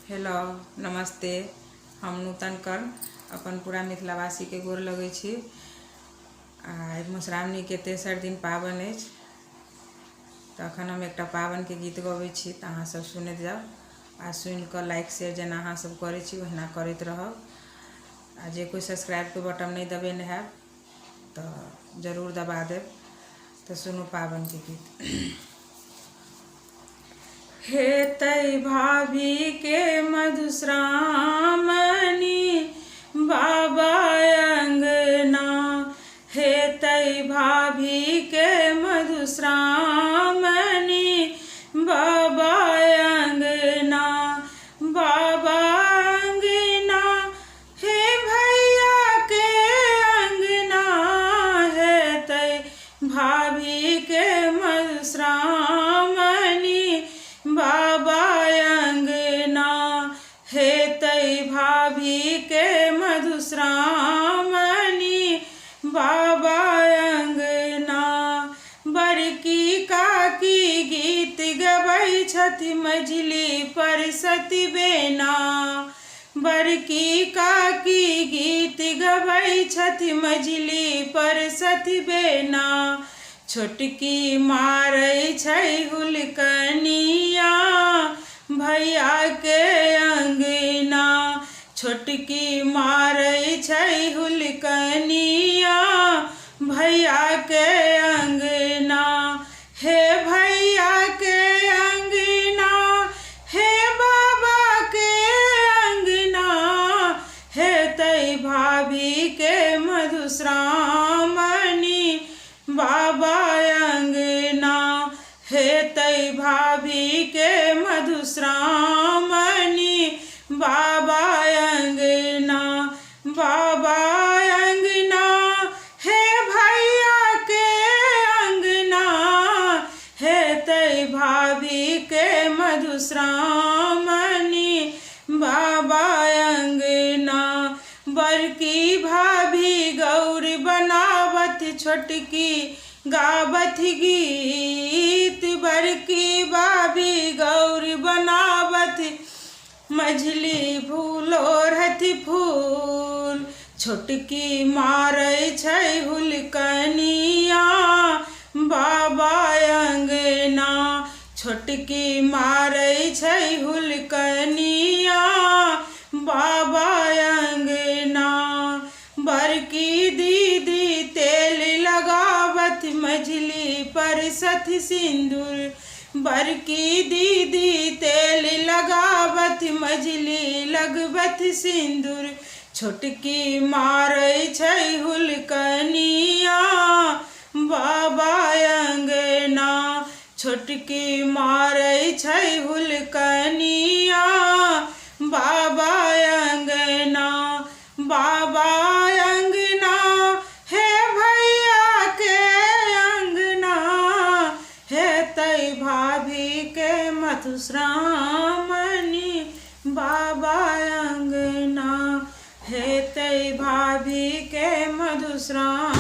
Hello नमस्ते। हम नूतन कर्ण अपन पूरा मिथिलावासी के गोर लगै छी। मधुश्रावणी के तेसर दिन पाबन अछि, तो अखन हम एक पाबन के गीत गबै छी, तो अहाँ सब सुनैत जाओ आ सुन के लाइक शेयर जेना अहाँ सब करै छी ओहिना करैत रहब। आ जे कोई सब्सक्राइब के बटन नहीं दबेने हैब तो जरूर दबा देब। तो सुनू पाबन के गीत। हेतै भाभी के मधुश्रावणी बाबा अंगना, हेतै भाभी के मधुश्रावणी बाबा अंगना। बाबा अंगना हे भैया के अंगना, हेतै भाभी के मधुश्रावणी बाबा अंगना, हेतै भाभी के मधुश्रावणी बाबा अंगना। बड़की काकी गीत गबै छथि मझली पर सती बेना, बड़की काकी गीत गबै छथि मझली पर सती बेना। छोटकी मारै छै हुलकनिया भैया के अंगना, छोटकी मारै छै हुलकनिया भैया के अंगना। हे भैया के अंगना, हे बाबा के अंगना, हेतै भाभी के मधुश्रावणी बाबा अंगना, हेतै भाभी के मधुश्रावणी बाबा अंगना। बाबा अंगना हे भैया के अंगना, हेतै भाभी के मधुश्रावणी बाबा अंगना। बड़की भाभी गौरी बनावत, छोटकी गावत गीत, बड़की भाभी गौरी बनावत मझली फूलोढ़त फूल। छोटकी मारै छै हुलकनिया बाबा अंगना, छोटकी मारै छै हुलकनिया बाबा अंगना। बड़की दीदी तेल लगावत मझली पर सथि सिंदूर, बड़की दीदी तेल लगावत मझली लगवत सिंदूर। छोटकी मारै छै हुलकनिया बाबा अंगना, छोटकी मारै छै हुलकनिया बाबा अंगना। बाबा अंगना हे भैया के अंगना, हेतै भाभी के मधुश्रावणी बाबा अंगना, हेतै भाभी के मधुश्रावणी।